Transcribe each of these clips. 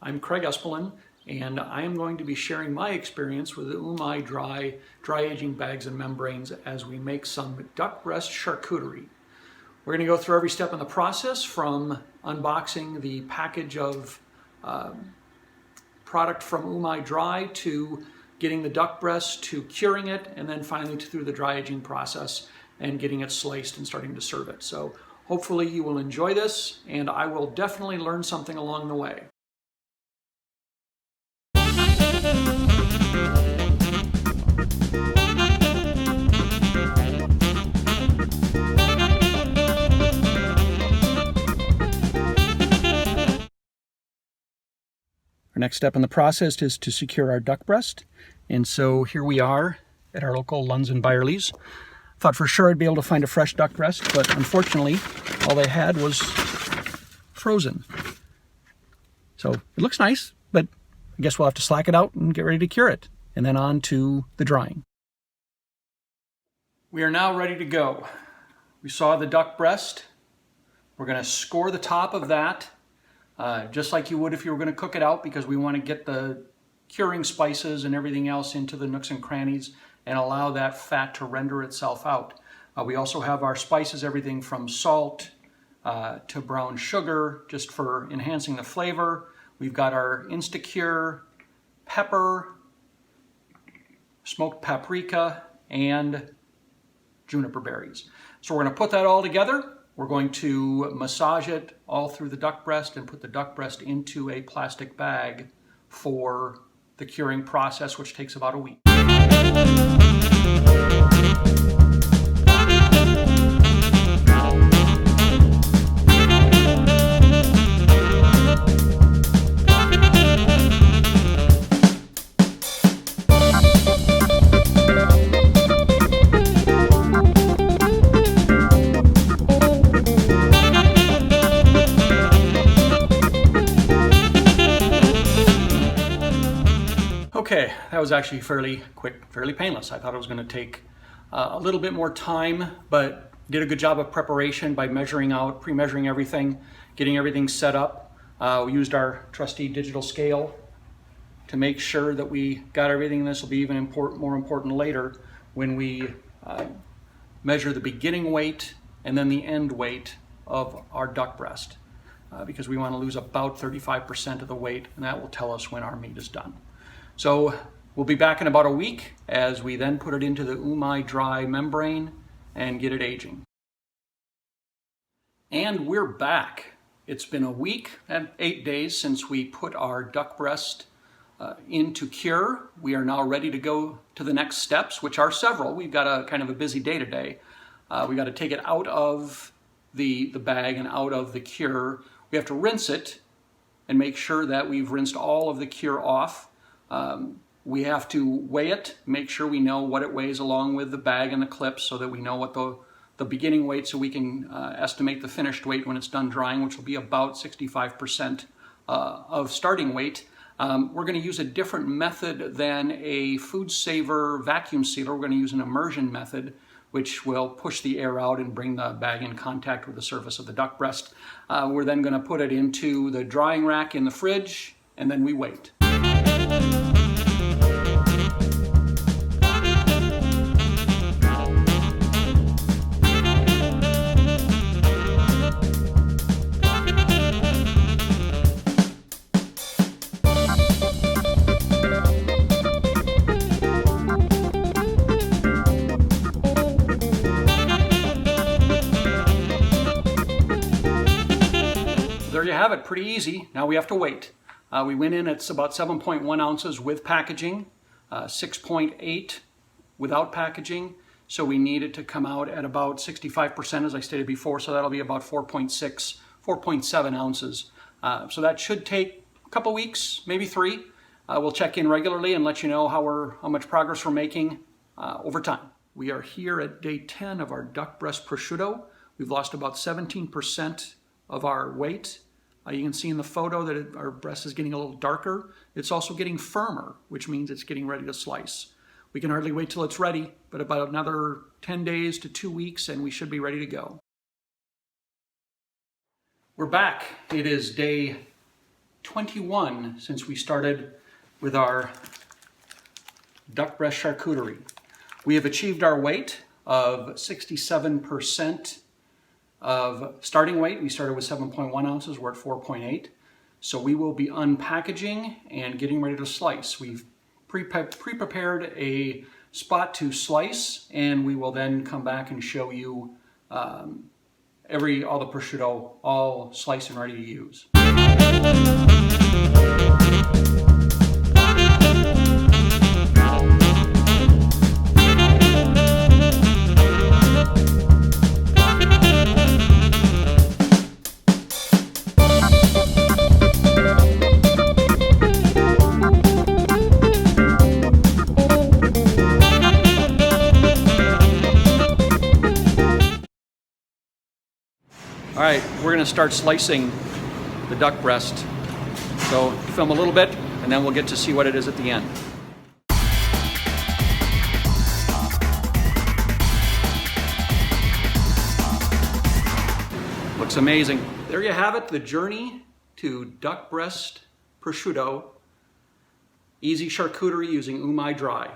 I'm Craig Espelin, and I am going to be sharing my experience with the UMAi dry aging bags and membranes as we make some duck breast charcuterie. We're going to go through every step in the process, from unboxing the package of product from UMAi Dry to getting the duck breast to curing it, and then finally through the dry aging process and getting it sliced and starting to serve it. So hopefully you will enjoy this, and I will definitely learn something along the way. Our next step in the process is to secure our duck breast. And so here we are at our local Lunds and Byerly's. Thought for sure I'd be able to find a fresh duck breast, but unfortunately all they had was frozen. So it looks nice, but I guess we'll have to slack it out and get ready to cure it. And then on to the drying. We are now ready to go. We saw the duck breast. We're going to score the top of that. Just like you would if you were going to cook it out, because we want to get the curing spices and everything else into the nooks and crannies and allow that fat to render itself out. We also have our spices, everything from salt to brown sugar, just for enhancing the flavor. We've got our Instacure, pepper, smoked paprika, and juniper berries. So we're going to put that all together. We're going to massage it all through the duck breast and put the duck breast into a plastic bag for the curing process, which takes about a week. Okay, that was actually fairly quick, fairly painless. I thought it was going to take a little bit more time, but did a good job of preparation by measuring out, pre-measuring everything, getting everything set up. We used our trusty digital scale to make sure that we got everything. This will be even more important later when we measure the beginning weight and then the end weight of our duck breast, because we want to lose about 35% of the weight, and that will tell us when our meat is done. So we'll be back in about a week as we then put it into the UMAi Dry membrane and get it aging. And we're back. It's been a week and 8 days since we put our duck breast into cure. We are now ready to go to the next steps, which are several. We've got a kind of a busy day today. We got to take it out of the bag and out of the cure. We have to rinse it and make sure that we've rinsed all of the cure off. We have to weigh it, make sure we know what it weighs along with the bag and the clips, so that we know what the beginning weight, so we can estimate the finished weight when it's done drying, which will be about 65% of starting weight. We're going to use a different method than a food saver vacuum sealer. We're going to use an immersion method, which will push the air out and bring the bag in contact with the surface of the duck breast. We're then going to put it into the drying rack in the fridge, and then we wait. There you have it, pretty easy. Now we have to wait. We went in at about 7.1 ounces with packaging, 6.8 without packaging. So we need it to come out at about 65%, as I stated before. So that'll be about 4.6, 4.7 ounces. So that should take a couple weeks, maybe 3. We'll check in regularly and let you know how much progress we're making over time. We are here at day 10 of our duck breast prosciutto. We've lost about 17% of our weight. You can see in the photo that our breast is getting a little darker. It's also getting firmer, which means it's getting ready to slice. We can hardly wait till it's ready, but about another 10 days to 2 weeks and we should be ready to go. We're back. It is day 21 since we started with our duck breast charcuterie. We have achieved our weight of 67% of starting weight. We started with 7.1 ounces, we're at 4.8. So we will be unpackaging and getting ready to slice. We've pre-prepared a spot to slice, and we will then come back and show you all the prosciutto all sliced and ready to use. All right, we're gonna start slicing the duck breast. So film a little bit, and then we'll get to see what it is at the end. Looks amazing. There you have it, the journey to duck breast prosciutto. Easy charcuterie using UMAi dry.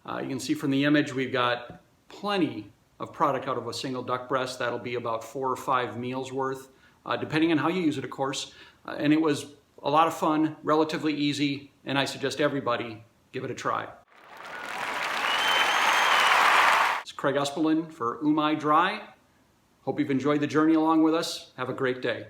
You can see from the image we've got plenty of product out of a single duck breast. That'll be about 4 or 5 meals worth, depending on how you use it, of course. And it was a lot of fun, relatively easy, and I suggest everybody give it a try. It's Craig Espelin for UMAi Dry. Hope you've enjoyed the journey along with us. Have a great day.